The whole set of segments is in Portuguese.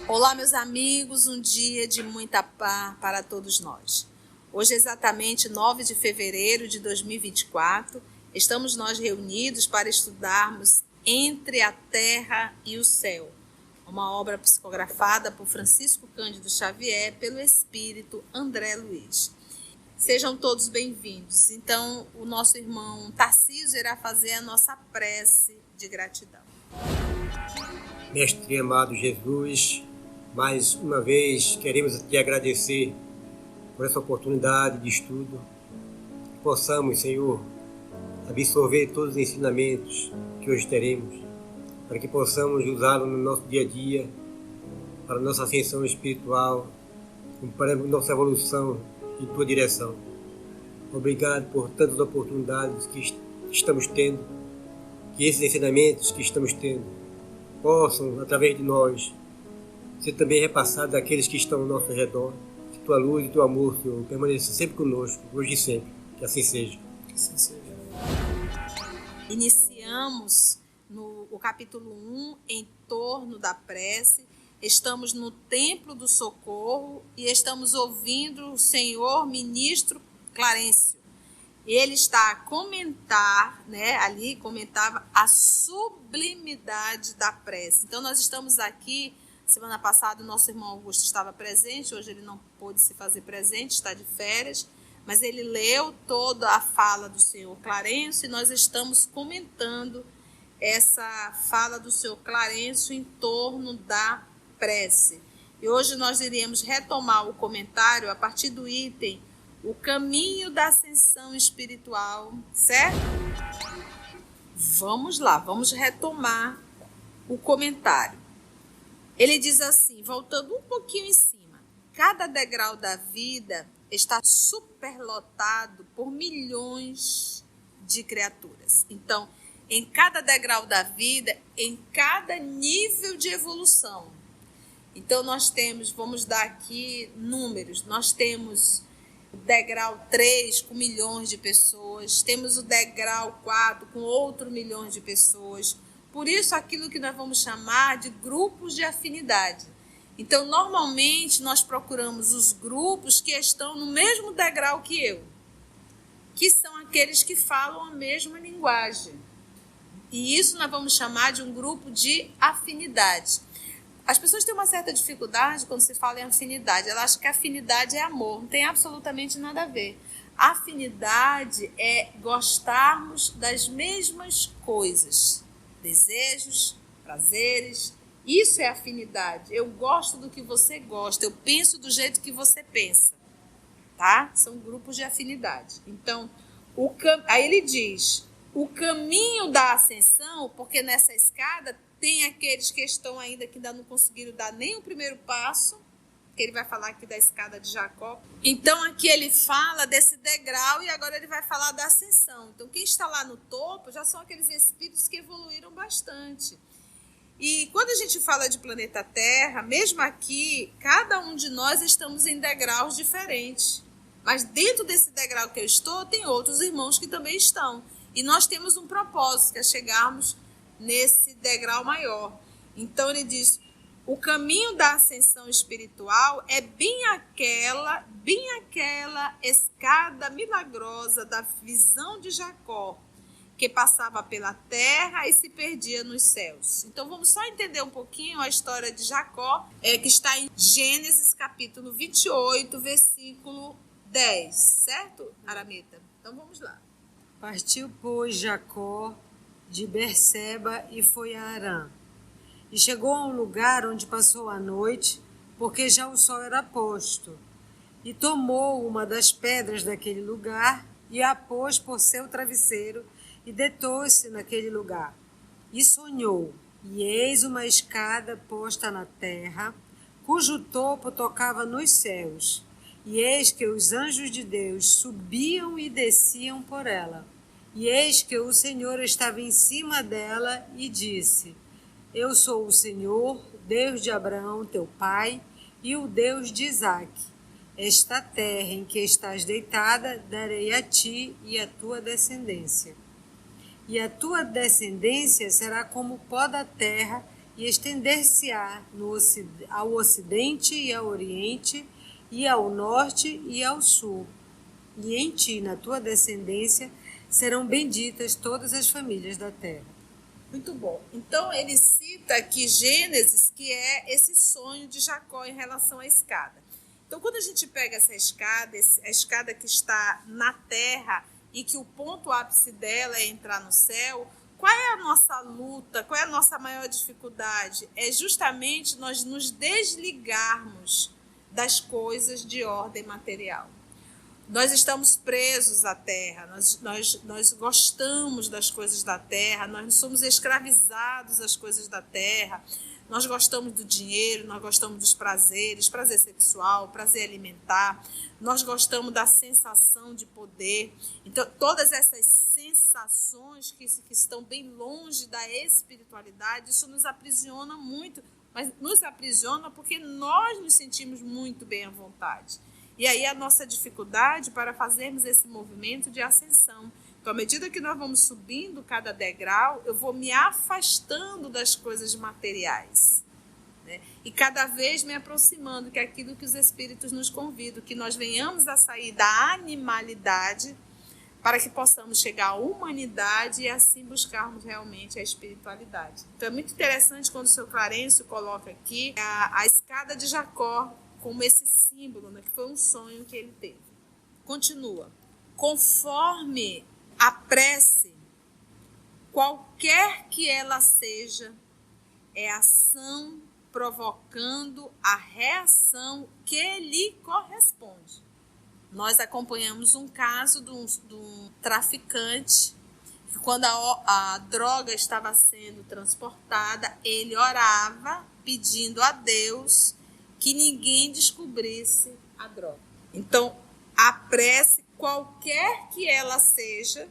Olá, meus amigos, um dia de muita paz para todos nós. Hoje é exatamente 9 de fevereiro de 2024, estamos nós reunidos para estudarmos Entre a Terra e o Céu, uma obra psicografada por Francisco Cândido Xavier pelo espírito André Luiz. Sejam todos bem-vindos. Então, o nosso irmão Tarcísio irá fazer a nossa prece de gratidão. Mestre amado Jesus, mais uma vez queremos te agradecer por essa oportunidade de estudo. Que possamos, Senhor, absorver todos os ensinamentos que hoje teremos, para que possamos usá-los no nosso dia a dia, para a nossa ascensão espiritual, para a nossa evolução em tua direção. Obrigado por tantas oportunidades que estamos tendo, que esses ensinamentos que estamos tendo possam, através de nós, ser também repassados àqueles que estão ao nosso redor. Que tua luz e teu amor, Senhor, permaneçam sempre conosco, hoje e sempre. Que assim seja. Que assim seja. Iniciamos o capítulo 1 em torno da prece. Estamos no Templo do Socorro e estamos ouvindo o Senhor Ministro Clarencio. Ele está a comentar, ali comentava a sublimidade da prece. Então nós estamos aqui, semana passada o nosso irmão Augusto estava presente, hoje ele não pôde se fazer presente, está de férias, mas ele leu toda a fala do Senhor Clarencio e nós estamos comentando essa fala do Senhor Clarencio em torno da prece. E hoje nós iremos retomar o comentário a partir do item O Caminho da Ascensão Espiritual, certo? Vamos lá, vamos retomar o comentário. Ele diz assim, voltando um pouquinho em cima: cada degrau da vida está superlotado por milhões de criaturas. Então, em cada degrau da vida, em cada nível de evolução. Então, nós temos, vamos dar aqui números, nós temos o degrau 3 com milhões de pessoas, temos o degrau 4 com outros milhões de pessoas. Por isso, aquilo que nós vamos chamar de grupos de afinidade. Então, normalmente, nós procuramos os grupos que estão no mesmo degrau que eu, que são aqueles que falam a mesma linguagem. E isso nós vamos chamar de um grupo de afinidade. As pessoas têm uma certa dificuldade quando se fala em afinidade. Elas acham que afinidade é amor. Não tem absolutamente nada a ver. Afinidade é gostarmos das mesmas coisas. Desejos, prazeres. Isso é afinidade. Eu gosto do que você gosta. Eu penso do jeito que você pensa. Tá? São grupos de afinidade. Então, aí ele diz, o caminho da ascensão, porque nessa escada tem aqueles que estão ainda que ainda não conseguiram dar nem o primeiro passo, que ele vai falar aqui da escada de Jacó. Então aqui ele fala desse degrau e agora ele vai falar da ascensão. Então quem está lá no topo já são aqueles espíritos que evoluíram bastante. E quando a gente fala de planeta Terra, mesmo aqui, cada um de nós estamos em degraus diferentes. Mas dentro desse degrau que eu estou, tem outros irmãos que também estão. E nós temos um propósito, que é chegarmos nesse degrau maior. Então ele diz, o caminho da ascensão espiritual é bem aquela escada milagrosa da visão de Jacó, que passava pela terra e se perdia nos céus. Então vamos só entender um pouquinho a história de Jacó, que está em Gênesis capítulo 28, versículo 10, certo, Aramita? Então vamos lá. Partiu, pois, Jacó de Berseba e foi a Harã. E chegou a um lugar onde passou a noite, porque já o sol era posto. E tomou uma das pedras daquele lugar e a pôs por seu travesseiro e deitou-se naquele lugar. E sonhou, e eis uma escada posta na terra, cujo topo tocava nos céus. E eis que os anjos de Deus subiam e desciam por ela. E eis que o Senhor estava em cima dela e disse: Eu sou o Senhor, Deus de Abraão, teu pai, e o Deus de Isaque. Esta terra em que estás deitada, darei a ti e à tua descendência. E a tua descendência será como o pó da terra, e estender-se-á ao ocidente e ao oriente, e ao norte e ao sul. E em ti, na tua descendência, serão benditas todas as famílias da terra. Muito bom. Então, ele cita aqui Gênesis, que é esse sonho de Jacó em relação à escada. Então, quando a gente pega essa escada, a escada que está na terra e que o ponto ápice dela é entrar no céu, qual é a nossa luta, qual é a nossa maior dificuldade? É justamente nós nos desligarmos das coisas de ordem material. Nós estamos presos à terra, nós gostamos das coisas da terra, nós somos escravizados às coisas da terra, nós gostamos do dinheiro, nós gostamos dos prazeres, prazer sexual, prazer alimentar, nós gostamos da sensação de poder. Então, todas essas sensações que estão bem longe da espiritualidade, isso nos aprisiona muito, mas nos aprisiona porque nós nos sentimos muito bem à vontade. E aí a nossa dificuldade para fazermos esse movimento de ascensão. Então, à medida que nós vamos subindo cada degrau, eu vou me afastando das coisas materiais, né? E cada vez me aproximando, que é aquilo que os Espíritos nos convidam, que nós venhamos a sair da animalidade para que possamos chegar à humanidade e assim buscarmos realmente a espiritualidade. Então, é muito interessante quando o Sr. Clarencio coloca aqui a escada de Jacó, como esse símbolo, né, que foi um sonho que ele teve. Continua. Conforme a prece, qualquer que ela seja, é ação provocando a reação que lhe corresponde. Nós acompanhamos um caso de um traficante, que quando a droga estava sendo transportada, ele orava pedindo a Deus que ninguém descobrisse a droga. Então, a prece, qualquer que ela seja,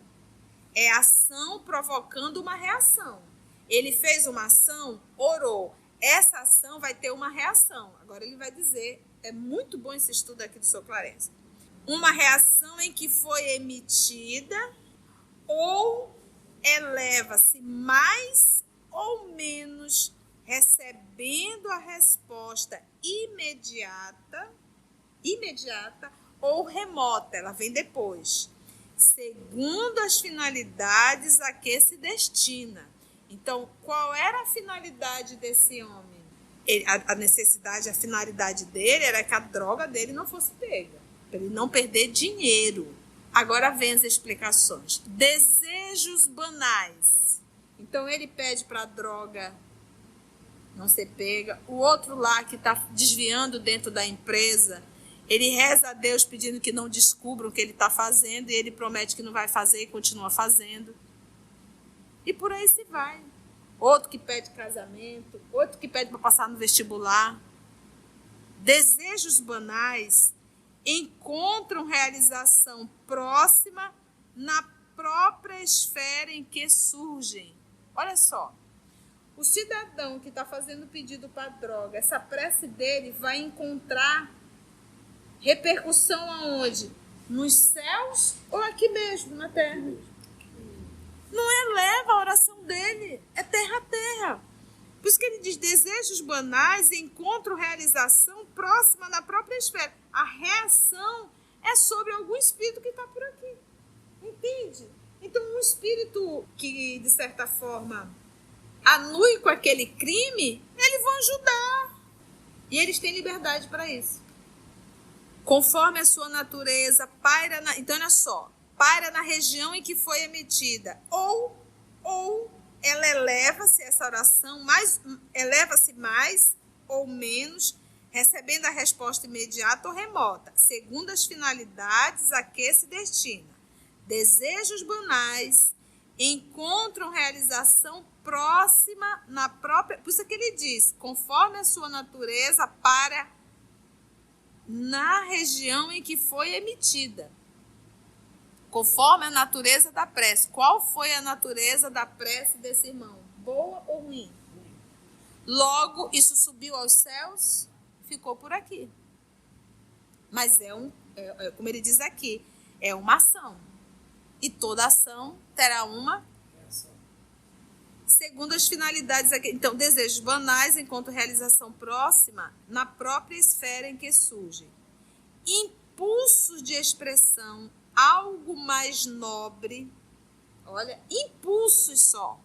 é ação provocando uma reação. Ele fez uma ação, orou. Essa ação vai ter uma reação. Agora ele vai dizer, é muito bom esse estudo aqui do Sr. Clarencio. Uma reação em que foi emitida ou eleva-se mais ou menos, recebendo a resposta imediata ou remota, ela vem depois, segundo as finalidades a que se destina. Então, qual era a finalidade desse homem? A necessidade, a finalidade dele era que a droga dele não fosse pega, para ele não perder dinheiro. Agora vem as explicações. Desejos banais. Então, ele pede para a droga não ser pega. O outro lá que está desviando dentro da empresa, ele reza a Deus pedindo que não descubram o que ele está fazendo, e ele promete que não vai fazer e continua fazendo. E por aí se vai. Outro que pede casamento, outro que pede para passar no vestibular. Desejos banais encontram realização próxima na própria esfera em que surgem. Olha só. O cidadão que está fazendo pedido para droga, essa prece dele vai encontrar repercussão aonde? Nos céus ou aqui mesmo, na terra? Não eleva a oração dele, é terra a terra. Por isso que ele diz, desejos banais encontram realização próxima na própria esfera. A reação é sobre algum espírito que está por aqui. Entende? Então, um espírito que, de certa forma, anue com aquele crime, eles vão ajudar. E eles têm liberdade para isso. Conforme a sua natureza, paira na... Então, olha só. Paira na região em que foi emitida. Ou ela eleva-se, essa oração, eleva-se mais ou menos, recebendo a resposta imediata ou remota, segundo as finalidades a que se destina. Desejos banais encontram realização próxima na própria... Por isso que ele diz, conforme a sua natureza, para na região em que foi emitida. Conforme a natureza da prece. Qual foi a natureza da prece desse irmão? Boa ou ruim? Logo, isso subiu aos céus, ficou por aqui. Mas como ele diz aqui, é uma ação. E toda ação terá uma segundo as finalidades aqui. Então, desejos banais encontram realização próxima na própria esfera em que surgem. Impulsos de expressão, algo mais nobre. Olha, impulsos só.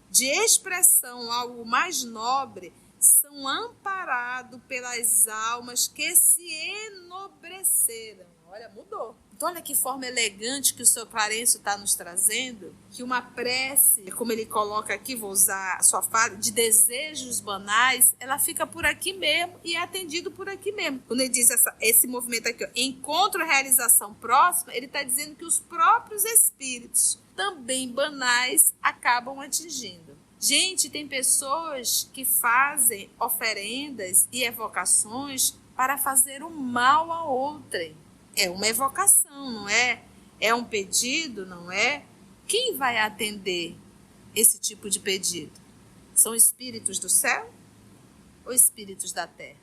De expressão, algo mais nobre, são amparados pelas almas que se enobreceram. Olha, mudou. Então, olha que forma elegante que o Sr. Clarencio está nos trazendo, que uma prece, como ele coloca aqui, vou usar a sua fala, de desejos banais, ela fica por aqui mesmo e é atendido por aqui mesmo. Quando ele diz esse movimento aqui, ó, encontro a realização próxima, ele está dizendo que os próprios espíritos, também banais, acabam atingindo. Gente, tem pessoas que fazem oferendas e evocações para fazer o mal a outrem. É uma evocação, não é? É um pedido, não é? Quem vai atender esse tipo de pedido? São espíritos do céu ou espíritos da terra,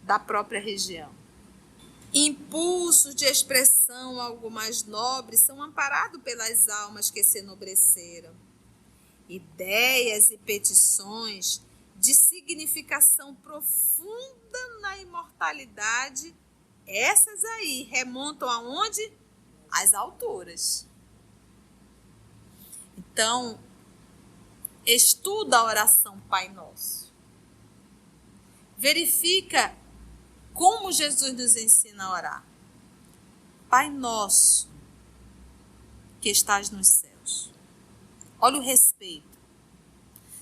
da própria região? Impulsos de expressão, algo mais nobre, são amparados pelas almas que se enobreceram. Ideias e petições de significação profunda na imortalidade, essas aí remontam aonde? Às alturas. Então, estuda a oração Pai Nosso. Verifica como Jesus nos ensina a orar. Pai Nosso, que estás nos céus. Olha o respeito.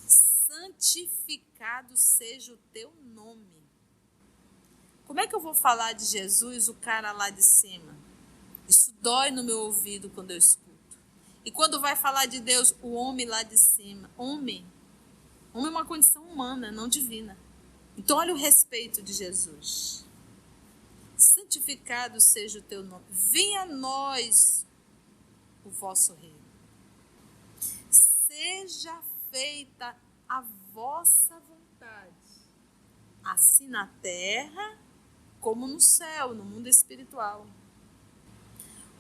Santificado seja o teu nome. Como é que eu vou falar de Jesus, o cara lá de cima? Isso dói no meu ouvido quando eu escuto. E quando vai falar de Deus, o homem lá de cima. Homem é uma condição humana, não divina. Então olha o respeito de Jesus. Santificado seja o teu nome. Venha a nós o vosso reino. Seja feita a vossa vontade, assim na terra como no céu, no mundo espiritual.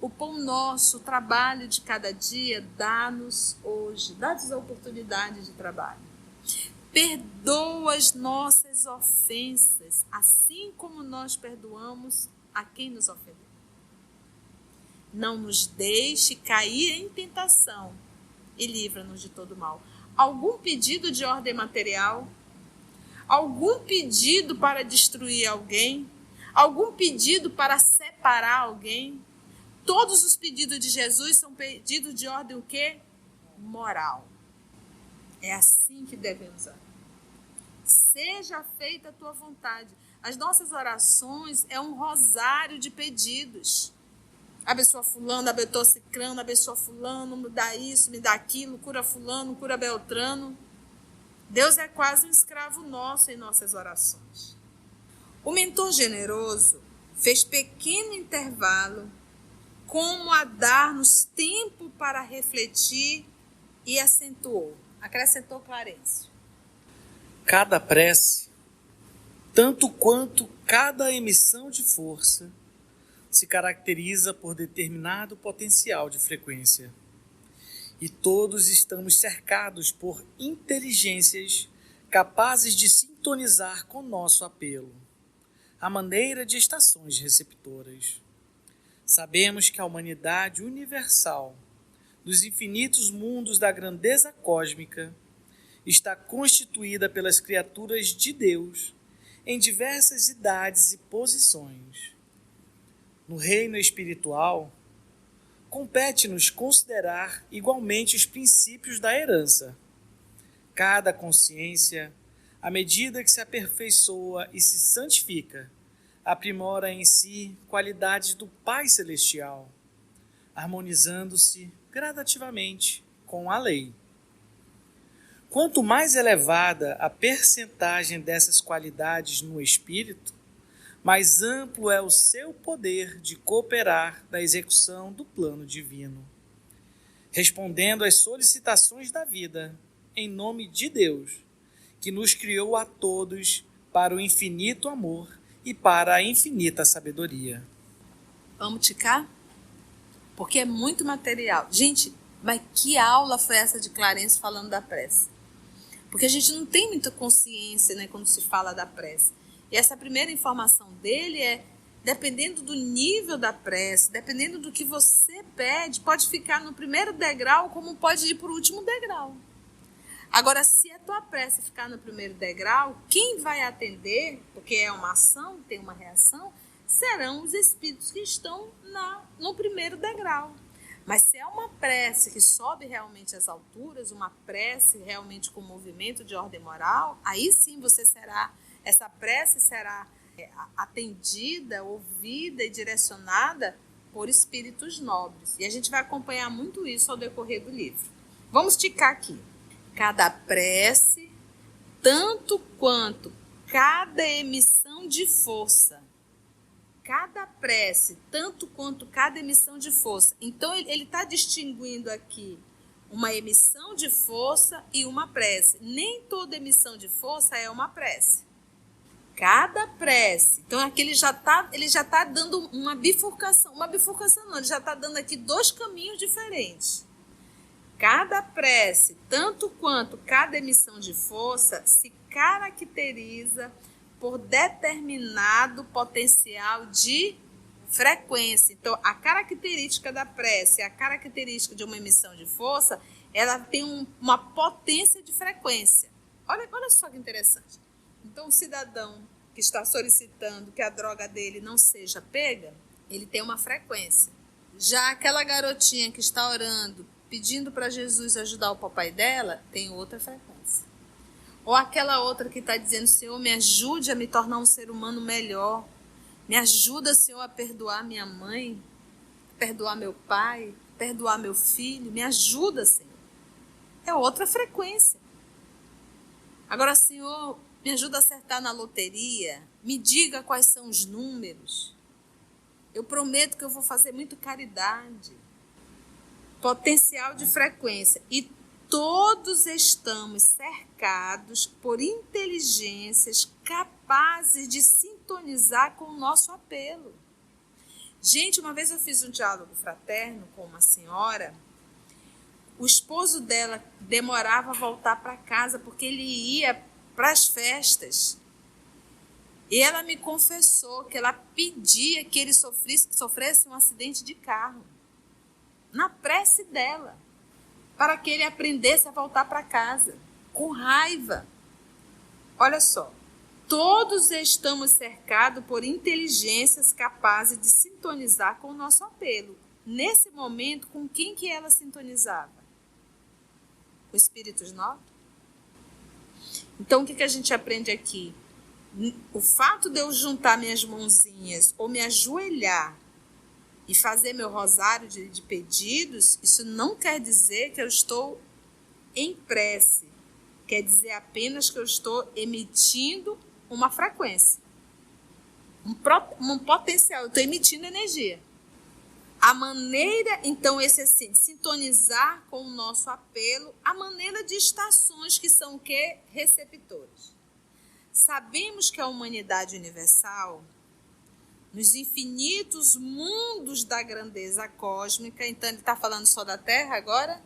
O pão nosso, o trabalho de cada dia, dá-nos hoje, dá-nos a oportunidade de trabalho. Perdoa as nossas ofensas, assim como nós perdoamos a quem nos ofendeu. Não nos deixe cair em tentação e livra-nos de todo mal. Algum pedido de ordem material? Algum pedido para destruir alguém? Algum pedido para separar alguém? Todos os pedidos de Jesus são pedidos de ordem o quê? Moral. É assim que devemos orar. Seja feita a tua vontade. As nossas orações é um rosário de pedidos. Abençoa fulano, abençoa ciclano, abençoa fulano, me dá isso, me dá aquilo, cura fulano, cura beltrano. Deus é quase um escravo nosso em nossas orações. O mentor generoso fez pequeno intervalo como a dar-nos tempo para refletir e acentuou. Acrescentou Clarencio. Cada prece, tanto quanto cada emissão de força, se caracteriza por determinado potencial de frequência. E todos estamos cercados por inteligências capazes de sintonizar com nosso apelo, à maneira de estações receptoras. Sabemos que a humanidade universal, dos infinitos mundos da grandeza cósmica, está constituída pelas criaturas de Deus em diversas idades e posições. No reino espiritual, compete-nos considerar igualmente os princípios da herança. Cada consciência, à medida que se aperfeiçoa e se santifica, aprimora em si qualidades do Pai Celestial, harmonizando-se gradativamente com a lei. Quanto mais elevada a percentagem dessas qualidades no espírito, mais amplo é o seu poder de cooperar na execução do plano divino, respondendo às solicitações da vida, em nome de Deus, que nos criou a todos para o infinito amor e para a infinita sabedoria. Vamos ticar? Porque é muito material. Gente, mas que aula foi essa de Clarence falando da prece? Porque a gente não tem muita consciência, né, quando se fala da prece. E essa primeira informação dele é, dependendo do nível da prece, dependendo do que você pede, pode ficar no primeiro degrau como pode ir para o último degrau. Agora, se a tua prece ficar no primeiro degrau, quem vai atender, porque é uma ação, tem uma reação, serão os espíritos que estão no primeiro degrau. Mas se é uma prece que sobe realmente às alturas, uma prece realmente com movimento de ordem moral, aí sim essa prece será atendida, ouvida e direcionada por espíritos nobres. E a gente vai acompanhar muito isso ao decorrer do livro. Vamos ticar aqui. Cada prece, tanto quanto cada emissão de força. Cada prece, tanto quanto cada emissão de força. Então, ele está distinguindo aqui uma emissão de força e uma prece. Nem toda emissão de força é uma prece. Cada prece. Então, aqui ele já tá dando uma bifurcação. Uma bifurcação não, ele já está dando aqui 2 caminhos diferentes. Cada prece, tanto quanto cada emissão de força, se caracteriza por determinado potencial de frequência. Então, a característica da prece, a característica de uma emissão de força, ela tem uma potência de frequência. Olha só que interessante. Então, o cidadão que está solicitando que a droga dele não seja pega, ele tem uma frequência. Já aquela garotinha que está orando, pedindo para Jesus ajudar o papai dela, tem outra frequência. Ou aquela outra que está dizendo, Senhor, me ajude a me tornar um ser humano melhor. Me ajuda, Senhor, a perdoar minha mãe, perdoar meu pai, perdoar meu filho. Me ajuda, Senhor. É outra frequência. Agora, Senhor, me ajuda a acertar na loteria. Me diga quais são os números. Eu prometo que eu vou fazer muito caridade. Potencial de frequência. E todos estamos cercados por inteligências capazes de sintonizar com o nosso apelo. Gente, uma vez eu fiz um diálogo fraterno com uma senhora. O esposo dela demorava a voltar para casa porque ele ia para as festas. E ela me confessou que ela pedia que ele sofresse um acidente de carro. Na prece dela. Para que ele aprendesse a voltar para casa. Com raiva. Olha só. Todos estamos cercados por inteligências capazes de sintonizar com o nosso apelo. Nesse momento, com quem que ela sintonizava? Com espíritos novos? Então, o que a gente aprende aqui? O fato de eu juntar minhas mãozinhas ou me ajoelhar e fazer meu rosário de pedidos, isso não quer dizer que eu estou em prece. Quer dizer apenas que eu estou emitindo uma frequência. Um potencial. Eu estou emitindo energia. A maneira, então, esse assim, de sintonizar com o nosso apelo, a maneira de estações que são o quê? Receptores. Sabemos que a humanidade universal, nos infinitos mundos da grandeza cósmica, então ele está falando só da Terra agora?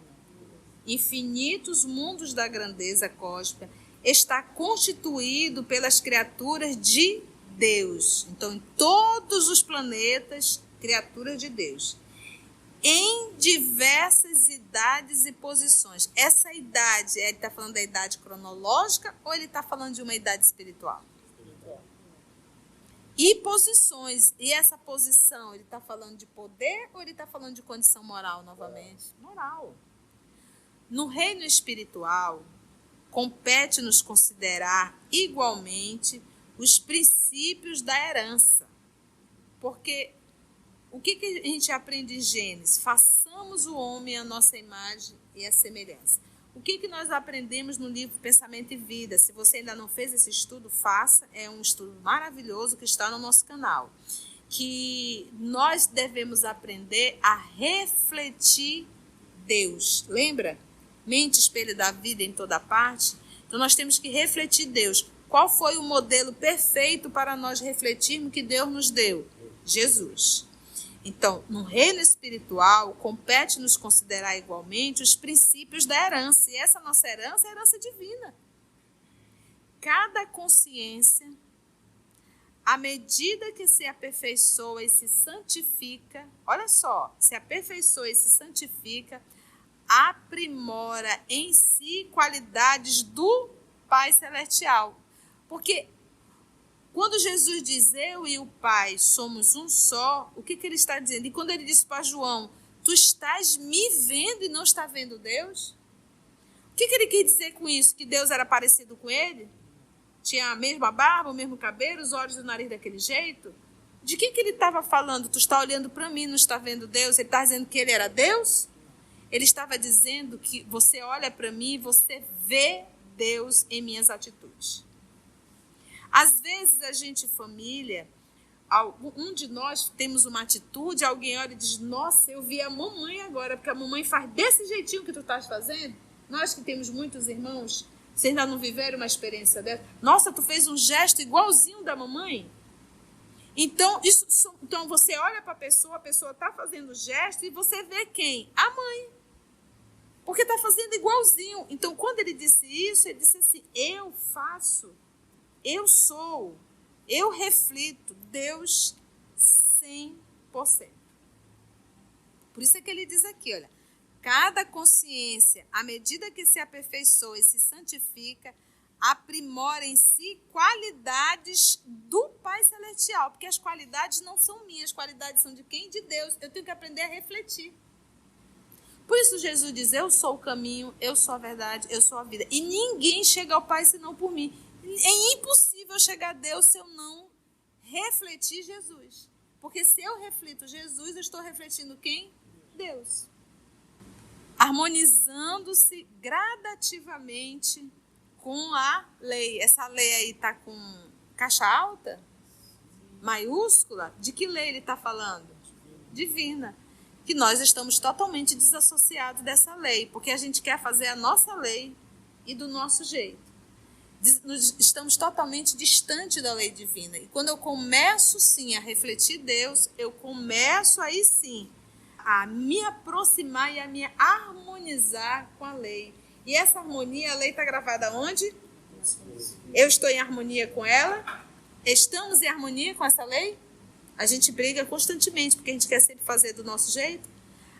Infinitos mundos da grandeza cósmica, está constituído pelas criaturas de Deus. Então, em todos os planetas, criaturas de Deus. Em diversas idades e posições. Essa idade, ele está falando da idade cronológica ou ele está falando de uma idade espiritual? E posições. E essa posição, ele está falando de poder ou ele está falando de condição moral novamente? Moral. No reino espiritual, compete-nos considerar igualmente os princípios da herança. Porque o que a gente aprende em Gênesis? Façamos o homem à nossa imagem e à semelhança. O que nós aprendemos no livro Pensamento e Vida? Se você ainda não fez esse estudo, faça. É um estudo maravilhoso que está no nosso canal. Que nós devemos aprender a refletir Deus. Lembra? Mente, espelho da vida em toda parte. Então, nós temos que refletir Deus. Qual foi o modelo perfeito para nós refletirmos que Deus nos deu? Jesus. Então, no reino espiritual, compete-nos considerar igualmente os princípios da herança. E essa nossa herança é a herança divina. Cada consciência, à medida que se aperfeiçoa e se santifica, olha só, se aperfeiçoa e se santifica, aprimora em si qualidades do Pai Celestial. Porque quando Jesus diz eu e o Pai somos um só, o que ele está dizendo? E quando ele disse para João, tu estás me vendo e não está vendo Deus? O que ele quis dizer com isso? Que Deus era parecido com ele? Tinha a mesma barba, o mesmo cabelo, os olhos e o nariz daquele jeito? De que ele estava falando? Tu está olhando para mim, não está vendo Deus? Ele está dizendo que ele era Deus? Ele estava dizendo que você olha para mim e você vê Deus em minhas atitudes. Às vezes a gente, família, um de nós temos uma atitude, alguém olha e diz, nossa, eu vi a mamãe agora, porque a mamãe faz desse jeitinho que tu estás fazendo. Nós que temos muitos irmãos, vocês ainda não viveram uma experiência dessa? Nossa, tu fez um gesto igualzinho da mamãe? Então você olha para a pessoa está fazendo o gesto e você vê quem? A mãe. Porque está fazendo igualzinho. Então, quando ele disse isso, ele disse assim, eu faço. Eu sou, eu reflito Deus 100%. Por isso é que ele diz aqui, olha, cada consciência, à medida que se aperfeiçoa e se santifica, aprimora em si qualidades do Pai Celestial, porque as qualidades não são minhas, as qualidades são de quem? De Deus. Eu tenho que aprender a refletir. Por isso Jesus diz, eu sou o caminho, eu sou a verdade, eu sou a vida. E ninguém chega ao Pai senão por mim. É impossível chegar a Deus se eu não refletir Jesus. Porque se eu reflito Jesus, eu estou refletindo quem? Deus. Harmonizando-se gradativamente com a lei. Essa lei aí está com caixa alta? Maiúscula? De que lei ele está falando? Divina. Que nós estamos totalmente desassociados dessa lei. Porque a gente quer fazer a nossa lei e do nosso jeito. Estamos totalmente distantes da lei divina. E quando eu começo, sim, a refletir Deus, eu começo aí, sim, a me aproximar e a me harmonizar com a lei. E essa harmonia, a lei está gravada onde? Eu estou em harmonia com ela? Estamos em harmonia com essa lei? A gente briga constantemente, porque a gente quer sempre fazer do nosso jeito.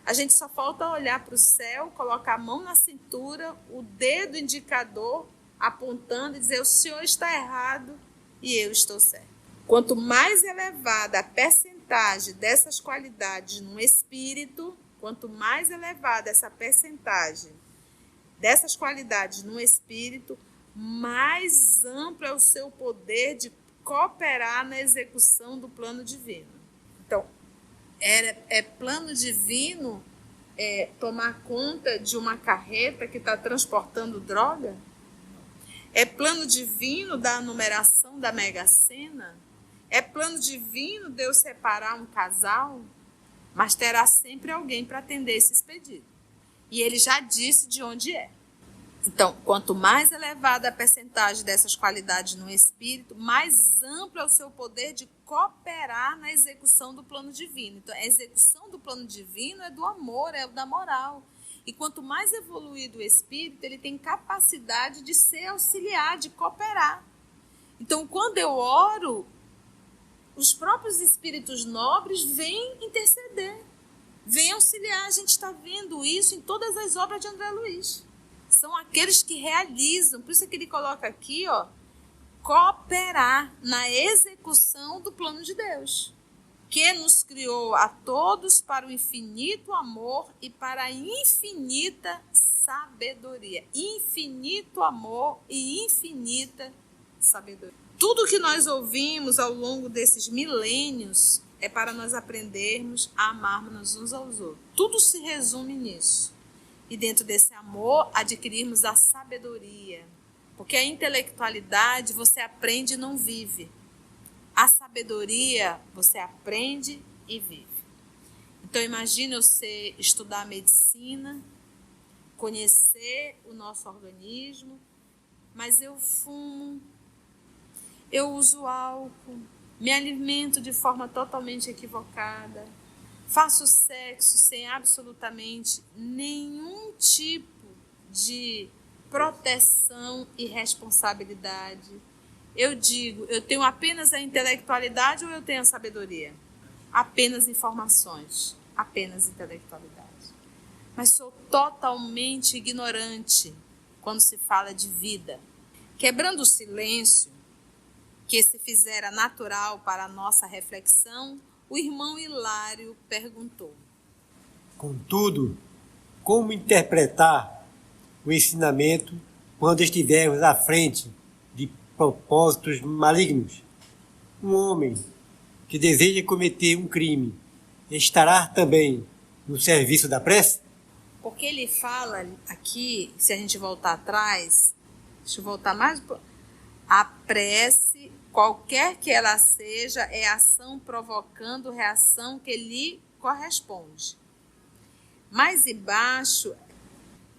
A gente só falta olhar para o céu, colocar a mão na cintura, o dedo indicador, apontando e dizer, o senhor está errado e eu estou certo. Quanto mais elevada a percentagem dessas qualidades no espírito, quanto mais elevada essa percentagem dessas qualidades no espírito, mais amplo é o seu poder de cooperar na execução do plano divino. Então, plano divino tomar conta de uma carreta que está transportando droga? É plano divino da numeração da Mega Sena? É plano divino Deus separar um casal? Mas terá sempre alguém para atender esses pedidos. E ele já disse de onde é. Então, quanto mais elevada a percentagem dessas qualidades no espírito, mais amplo é o seu poder de cooperar na execução do plano divino. Então, a execução do plano divino é do amor, é da moral. E quanto mais evoluído o espírito, ele tem capacidade de ser auxiliar, de cooperar. Então, quando eu oro, os próprios espíritos nobres vêm interceder, vêm auxiliar. A gente está vendo isso em todas as obras de André Luiz. São aqueles que realizam, por isso é que ele coloca aqui, ó, cooperar na execução do plano de Deus, que nos criou a todos para o infinito amor e para a infinita sabedoria. Infinito amor e infinita sabedoria. Tudo que nós ouvimos ao longo desses milênios é para nós aprendermos a amarmos uns aos outros. Tudo se resume nisso. E dentro desse amor, adquirirmos a sabedoria. Porque a intelectualidade você aprende e não vive. A sabedoria você aprende e vive. Então imagine você estudar medicina, conhecer o nosso organismo, mas eu fumo, eu uso álcool, me alimento de forma totalmente equivocada, faço sexo sem absolutamente nenhum tipo de proteção e responsabilidade. Eu digo, eu tenho apenas a intelectualidade ou eu tenho a sabedoria? Apenas informações, apenas intelectualidade. Mas sou totalmente ignorante quando se fala de vida. Quebrando o silêncio que se fizera natural para a nossa reflexão, o irmão Hilário perguntou: Contudo, como interpretar o ensinamento quando estivermos à frente de propósitos malignos? Um homem que deseja cometer um crime estará também no serviço da prece? Porque ele fala aqui, se a gente voltar atrás, deixa eu voltar mais, a prece, qualquer que ela seja, é ação provocando reação que lhe corresponde. Mais embaixo,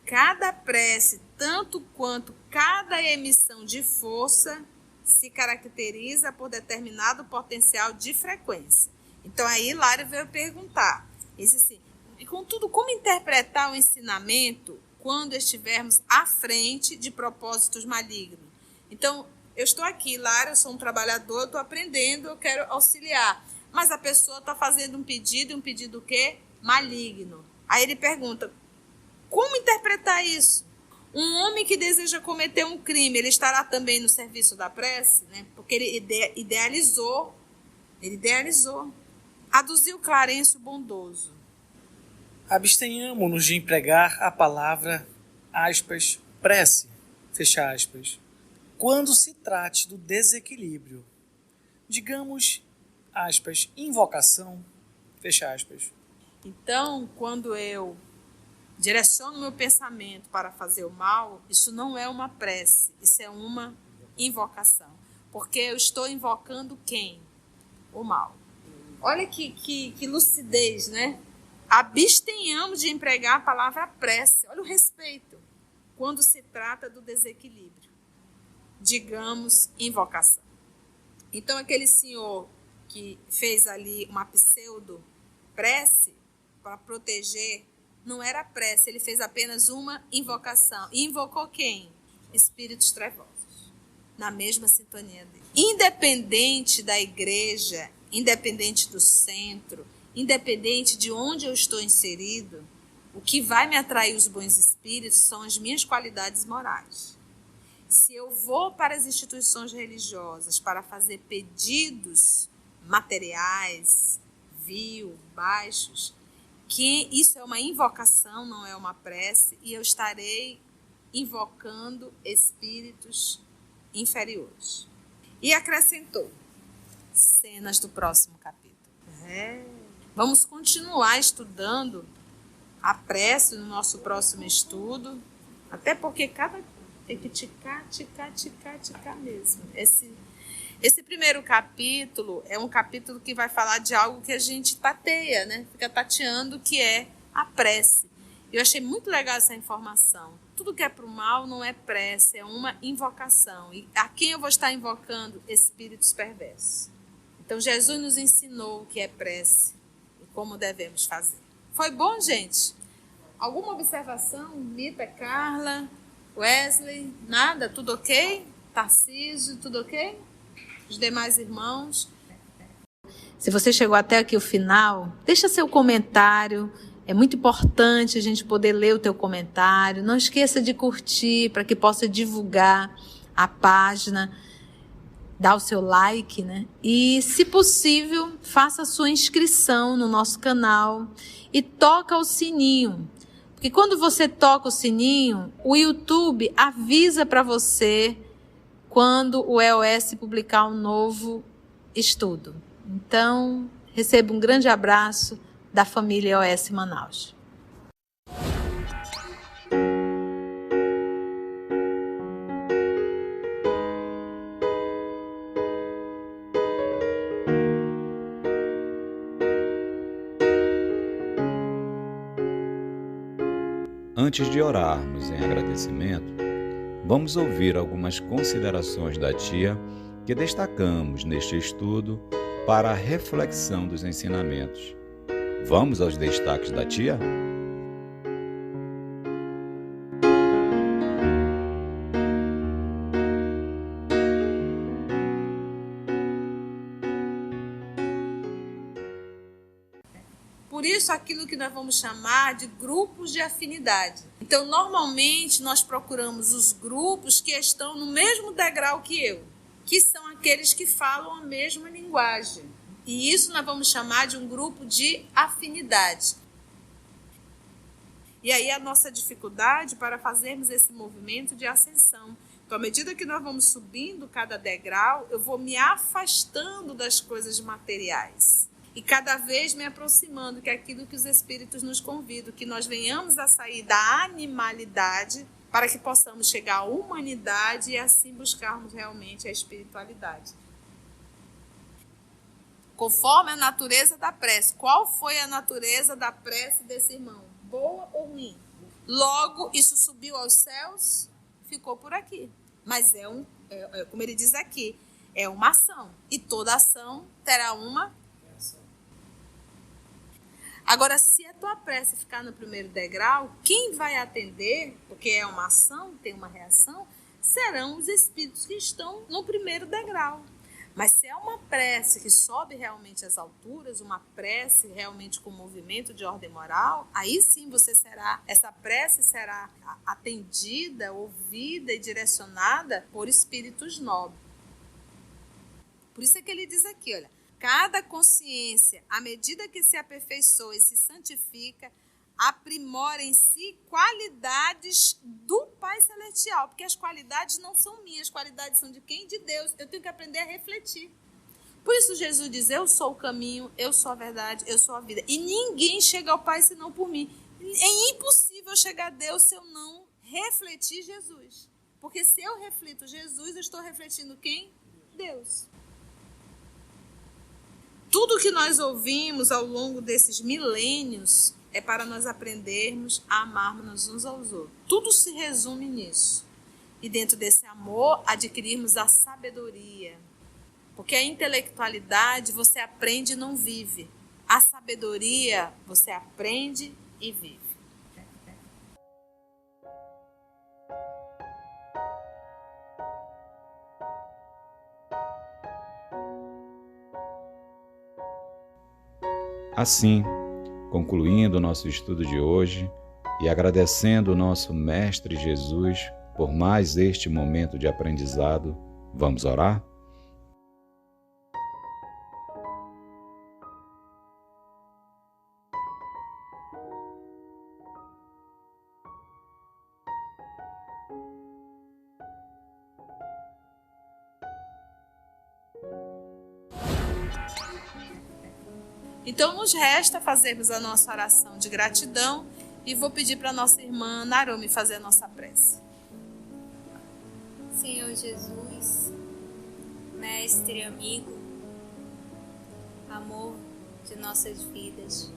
cada prece, tanto quanto cada emissão de força, se caracteriza por determinado potencial de frequência. Então aí Hilário veio perguntar, disse assim, e contudo, como interpretar o ensinamento quando estivermos à frente de propósitos malignos? Então, eu estou aqui, Hilário, eu sou um trabalhador, eu estou aprendendo, eu quero auxiliar. Mas a pessoa está fazendo um pedido o quê? Maligno. Aí ele pergunta, como interpretar isso? Um homem que deseja cometer um crime, ele estará também no serviço da prece? Né? Porque ele idealizou. Aduziu Clarencio bondoso. Abstenhamo-nos de empregar a palavra, aspas, prece, fecha aspas, quando se trate do desequilíbrio. Digamos, aspas, invocação, fecha aspas. Então, quando eu direciono meu pensamento para fazer o mal, isso não é uma prece, isso é uma invocação. Porque eu estou invocando quem? O mal. Olha que lucidez, né? Abstenhamos de empregar a palavra prece. Olha o respeito. Quando se trata do desequilíbrio. Digamos, invocação. Então, aquele senhor que fez ali uma pseudo-prece para proteger, não era prece, ele fez apenas uma invocação. E invocou quem? Espíritos trevosos. Na mesma sintonia dele. Independente da igreja, independente do centro, independente de onde eu estou inserido, o que vai me atrair os bons espíritos são as minhas qualidades morais. Se eu vou para as instituições religiosas para fazer pedidos materiais, baixos, que isso é uma invocação, não é uma prece, e eu estarei invocando espíritos inferiores. E acrescentou, cenas do próximo capítulo. Vamos continuar estudando a prece no nosso próximo estudo, até porque tem que ticar mesmo. Esse primeiro capítulo é um capítulo que vai falar de algo que a gente tateia, né? Fica tateando, que é a prece. Eu achei muito legal essa informação. Tudo que é para o mal não é prece, é uma invocação. E a quem eu vou estar invocando? Espíritos perversos. Então, Jesus nos ensinou o que é prece e como devemos fazer. Foi bom, gente? Alguma observação? Mita, Carla, Wesley, nada? Tudo ok? Tarcísio, tudo ok? Os demais irmãos? Se você chegou até aqui o final, deixa seu comentário. É muito importante a gente poder ler o teu comentário. Não esqueça de curtir para que possa divulgar a página. Dá o seu like, né? E, se possível, faça a sua inscrição no nosso canal e toca o sininho. Porque quando você toca o sininho, o YouTube avisa para você quando o EOS publicar um novo estudo. Então, receba um grande abraço da família EOS Manaus. Antes de orarmos em agradecimento, vamos ouvir algumas considerações da tia que destacamos neste estudo para a reflexão dos ensinamentos. Vamos aos destaques da tia? Por isso, aquilo que nós vamos chamar de grupos de afinidade. Então, normalmente, nós procuramos os grupos que estão no mesmo degrau que eu, que são aqueles que falam a mesma linguagem. E isso nós vamos chamar de um grupo de afinidade. E aí a nossa dificuldade para fazermos esse movimento de ascensão. Então, à medida que nós vamos subindo cada degrau, eu vou me afastando das coisas materiais. E cada vez me aproximando, que é aquilo que os Espíritos nos convidam, que nós venhamos a sair da animalidade para que possamos chegar à humanidade e assim buscarmos realmente a espiritualidade. Conforme a natureza da prece. Qual foi a natureza da prece desse irmão? Boa ou ruim? Logo, isso subiu aos céus, ficou por aqui. Mas como ele diz aqui, é uma ação. E toda ação terá uma. Agora, se a tua prece ficar no primeiro degrau, quem vai atender, porque é uma ação, tem uma reação, serão os espíritos que estão no primeiro degrau. Mas se é uma prece que sobe realmente às alturas, uma prece realmente com movimento de ordem moral, aí sim essa prece será atendida, ouvida e direcionada por espíritos nobres. Por isso é que ele diz aqui, olha, cada consciência, à medida que se aperfeiçoa e se santifica, aprimora em si qualidades do Pai Celestial. Porque as qualidades não são minhas, as qualidades são de quem? De Deus. Eu tenho que aprender a refletir. Por isso Jesus diz, eu sou o caminho, eu sou a verdade, eu sou a vida. E ninguém chega ao Pai senão por mim. É impossível chegar a Deus se eu não refletir Jesus. Porque se eu reflito Jesus, eu estou refletindo quem? Deus. Tudo que nós ouvimos ao longo desses milênios é para nós aprendermos a amarmos uns aos outros. Tudo se resume nisso. E dentro desse amor, adquirirmos a sabedoria. Porque a intelectualidade você aprende e não vive. A sabedoria você aprende e vive. Assim, concluindo o nosso estudo de hoje e agradecendo o nosso Mestre Jesus por mais este momento de aprendizado, vamos orar? Então, nos resta fazermos a nossa oração de gratidão e vou pedir para a nossa irmã Narumi fazer a nossa prece. Senhor Jesus, Mestre, amigo, amor de nossas vidas,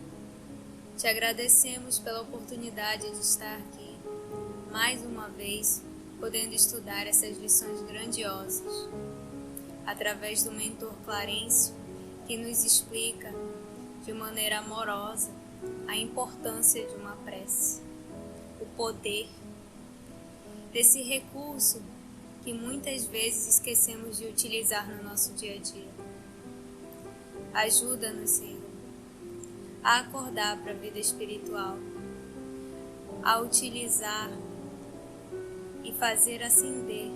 te agradecemos pela oportunidade de estar aqui, mais uma vez, podendo estudar essas lições grandiosas, através do mentor Clarencio, que nos explica de maneira amorosa a importância de uma prece, o poder desse recurso que muitas vezes esquecemos de utilizar no nosso dia a dia. Ajuda-nos, Senhor, a acordar para a vida espiritual, a utilizar e fazer acender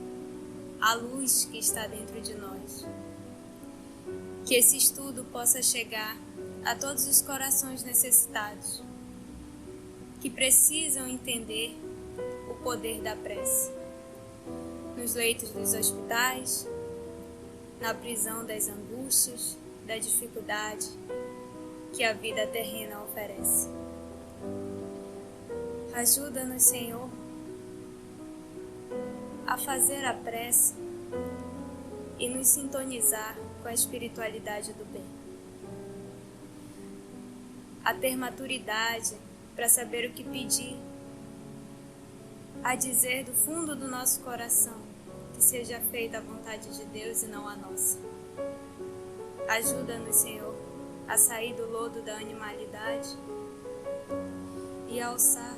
a luz que está dentro de nós. Que esse estudo possa chegar a todos os corações necessitados, que precisam entender o poder da prece. Nos leitos dos hospitais, na prisão das angústias, da dificuldade que a vida terrena oferece. Ajuda-nos, Senhor, a fazer a prece e nos sintonizar com a espiritualidade do bem. A ter maturidade para saber o que pedir, a dizer do fundo do nosso coração que que seja feita a vontade de Deus e não a nossa. Ajuda-nos, Senhor, a sair do lodo da animalidade e alçar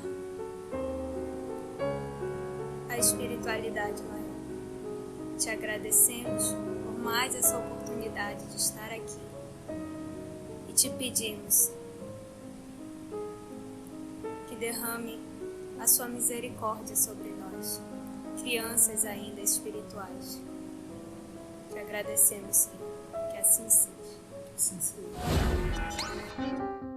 a espiritualidade maior. Te agradecemos por mais essa oportunidade de estar aqui e te pedimos que derrame a sua misericórdia sobre nós, crianças ainda espirituais. Te agradecemos, Senhor, que assim seja. Sim, Senhor.